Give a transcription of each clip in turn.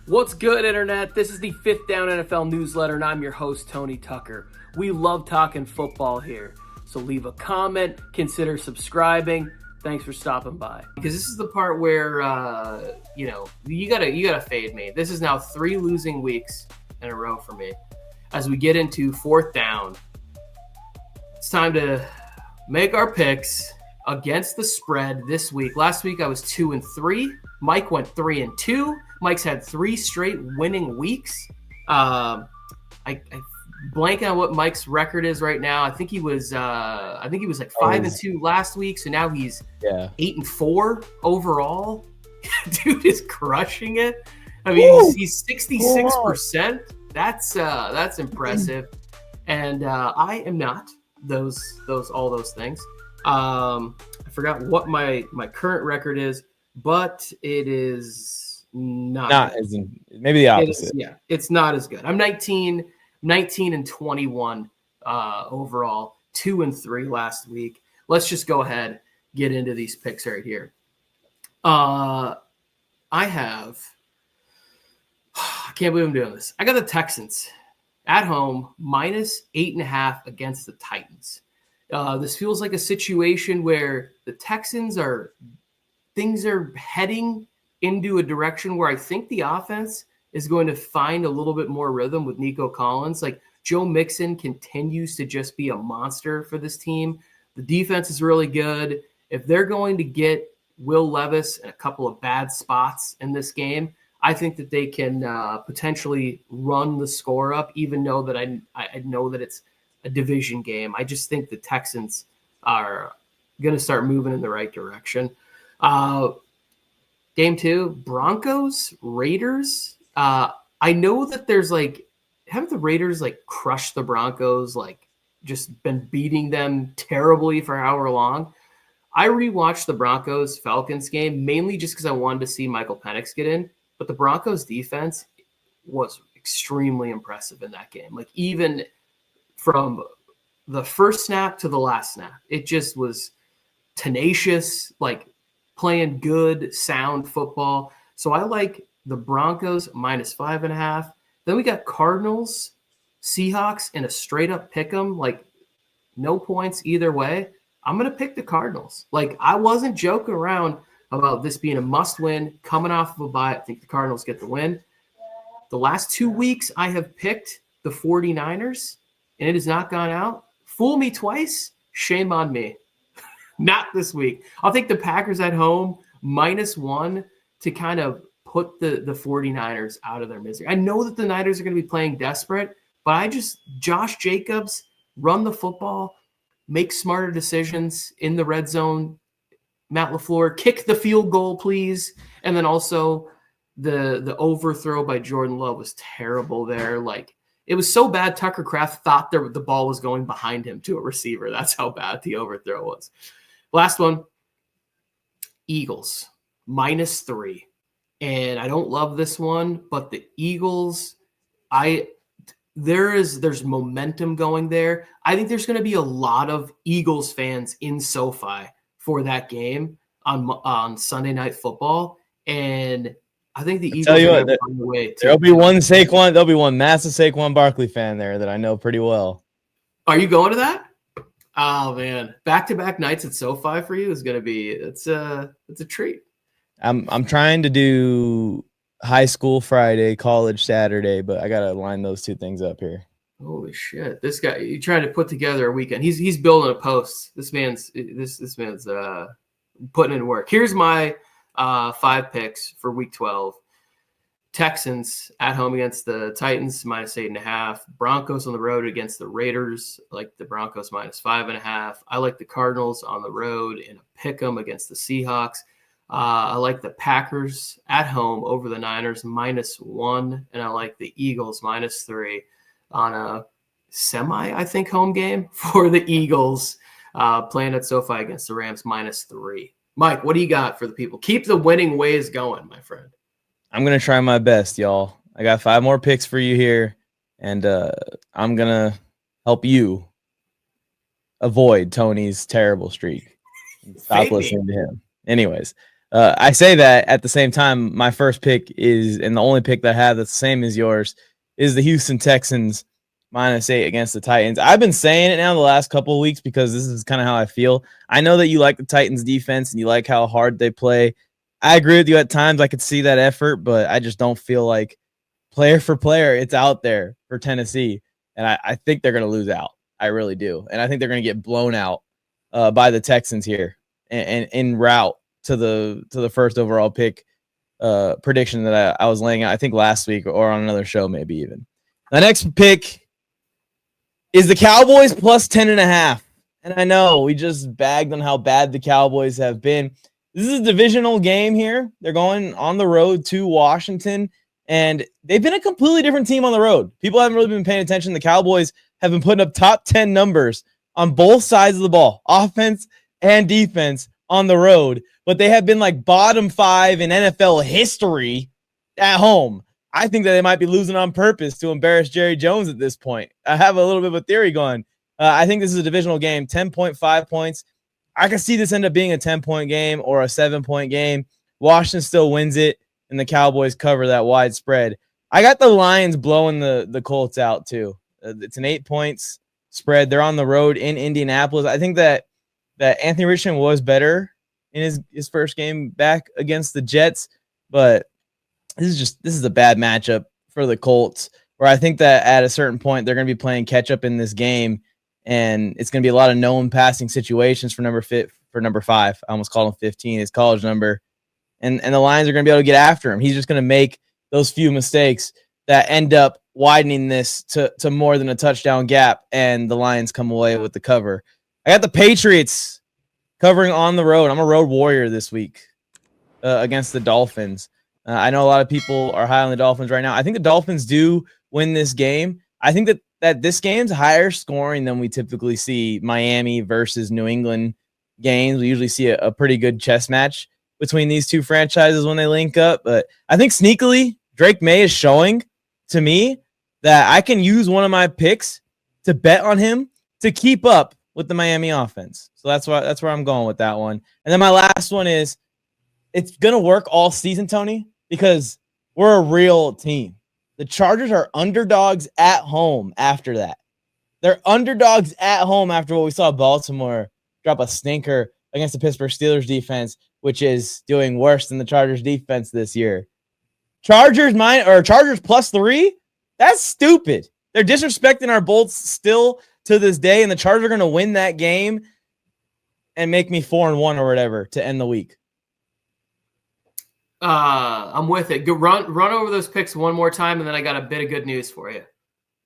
What's good, Internet? This is the Fifth Down NFL newsletter, and I'm your host, Tony Tucker. We love talking football here, so leave a comment, consider subscribing. Thanks for stopping by. Because this is the part where, you gotta fade me. This is now 3 losing weeks in a row for me. As we get into fourth down, it's time to make our picks against the spread this week. Last week I was 2-3. Mike went 3-2. Mike's had 3 straight winning weeks. I blank on what Mike's record is right now. I think he was like 5-2 last week, so now he's 8-4 overall. Dude is crushing it. I mean, he's 66%. That's impressive. And I am not all those things. I forgot what my current record is, but it is not as maybe the opposite. It's not as good. I'm 19-21 overall, 2-3 last week. Let's just go ahead, get into these picks right here. I can't believe I'm doing this. I got the Texans at home -8.5 against the Titans. This feels like a situation where the Texans things are heading into a direction where I think the offense is going to find a little bit more rhythm with Nico Collins. Like, Joe Mixon continues to just be a monster for this team. The defense is really good. If they're going to get Will Levis in a couple of bad spots in this game, I think that they can potentially run the score up, even though that I know that it's a division game. I just think the Texans are going to start moving in the right direction. Game 2, Broncos, Raiders. I know that there's haven't the Raiders crushed the Broncos, just been beating them terribly for however long? I rewatched the Broncos-Falcons game mainly just because I wanted to see Michael Penix get in, but the Broncos defense was extremely impressive in that game. Even from the first snap to the last snap, it just was tenacious, playing good, sound football. So I like the Broncos -5.5. Then we got Cardinals, Seahawks in a straight up pick 'em, no points either way. I'm going to pick the Cardinals. I wasn't joking around about this being a must win coming off of a bye. I think the Cardinals get the win. The last 2 weeks I have picked the 49ers and it has not gone out. Fool me twice. Shame on me. Not this week. I'll take the Packers at home -1 to kind of put the 49ers out of their misery. I know that the Niners are going to be playing desperate, but Josh Jacobs, run the football, make smarter decisions in the red zone. Matt LaFleur, kick the field goal, please. And then also the overthrow by Jordan Love was terrible there. It was so bad Tucker Kraft thought the ball was going behind him to a receiver. That's how bad the overthrow was. Last one, Eagles, -3. And I don't love this one, but the Eagles, there's momentum going there. I think there's going to be a lot of Eagles fans in SoFi for that game on Sunday Night Football. And I think the Eagles are going to find a way. There'll be one massive Saquon Barkley fan there that I know pretty well. Are you going to that? Oh man, back-to-back nights at SoFi for you is going to be it's a treat. I'm trying to do high school Friday, college Saturday, but I gotta line those 2 things up here. Holy shit! This guy, you trying to put together a weekend? He's building a post. This man's putting in work. Here's my 5 picks for Week 12. Texans at home against the Titans, -8.5. Broncos on the road against the Raiders, like the Broncos -5.5. I like the Cardinals on the road in a pick 'em against the Seahawks. I like the Packers at home over the Niners -1, and I like the Eagles -3 on a I think, home game for the Eagles playing at SoFi against the Rams -3. Mike, what do you got for the people? Keep the winning ways going, my friend. I'm going to try my best, y'all. I got 5 more picks for you here, and I'm going to help you avoid Tony's terrible streak. Stop listening to him. Anyways, I say that at the same time, my first pick is, and the only pick that I have that's the same as yours, is the Houston Texans -8 against the Titans. I've been saying it now the last couple of weeks because this is kind of how I feel. I know that you like the Titans defense and you like how hard they play. I agree with you at times. I could see that effort, but I just don't feel like player for player, it's out there for Tennessee. And I think they're going to lose out. I really do. And I think they're going to get blown out by the Texans here and en route to the first overall pick prediction that I was laying out, I think last week or on another show, maybe even. The next pick is the Cowboys +10.5. And I know we just bagged on how bad the Cowboys have been. This is a divisional game here. They're going on the road to Washington, and they've been a completely different team on the road. People haven't really been paying attention. The Cowboys have been putting up top 10 numbers on both sides of the ball, offense and defense on the road, but they have been like bottom 5 in NFL history at home. I think that they might be losing on purpose to embarrass Jerry Jones at this point. I have a little bit of a theory going. I think this is a divisional game, 10.5 points. I can see this end up being a 10-point game or a 7-point game. Washington still wins it, and the Cowboys cover that wide spread. I got the Lions blowing the Colts out too. It's an 8 points spread. They're on the road in Indianapolis. I think that Anthony Richardson was better in his first game back against the Jets, but this is a bad matchup for the Colts, where I think that at a certain point they're going to be playing catch up in this game, and it's going to be a lot of known passing situations for number 5. I almost called him 15, his college number, and the Lions are going to be able to get after him. He's just going to make those few mistakes that end up widening this to more than a touchdown gap, and the Lions come away with the cover. I got the Patriots covering on the road. I'm a road warrior this week against the Dolphins. I know a lot of people are high on the Dolphins right now. I think the Dolphins do win this game. I think that this game's higher scoring than we typically see Miami versus New England games. We usually see a pretty good chess match between these two franchises when they link up. But I think sneakily, Drake May is showing to me that I can use one of my picks to bet on him to keep up with the Miami offense. So that's where I'm going with that one. And then my last one is, it's going to work all season, Tony, because we're a real team. The Chargers are underdogs at home after that. They're underdogs at home after what we saw Baltimore drop a stinker against the Pittsburgh Steelers defense, which is doing worse than the Chargers defense this year. Chargers +3? That's stupid. They're disrespecting our Bolts still to this day, and the Chargers are going to win that game and make me 4-1 or whatever to end the week. I'm with it. Go run over those picks one more time, and then I got a bit of good news for you.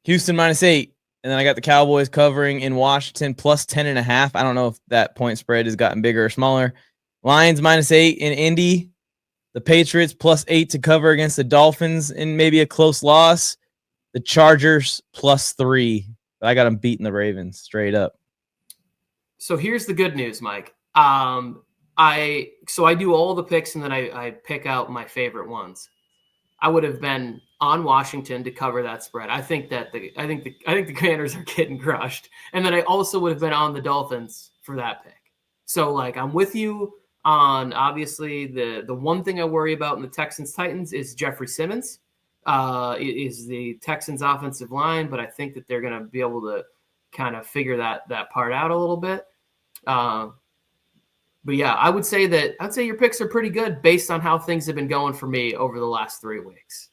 Houston -8, and then I got the Cowboys covering in Washington +10.5. I don't know if that point spread has gotten bigger or smaller. Lions -8 in Indy. The Patriots +8 to cover against the Dolphins in maybe a close loss. The Chargers +3. But I got them beating the Ravens straight up. So here's the good news, Mike. I do all the picks, and then I pick out my favorite ones. I would have been on Washington to cover that spread. I think the Commanders are getting crushed, and then I also would have been on the Dolphins for that pick. So like, I'm with you on, obviously, the one thing I worry about in the Texans Titans is Jeffrey Simmons, is the Texans offensive line, but I think that they're going to be able to kind of figure that part out a little bit. But yeah, I'd say your picks are pretty good based on how things have been going for me over the last 3 weeks.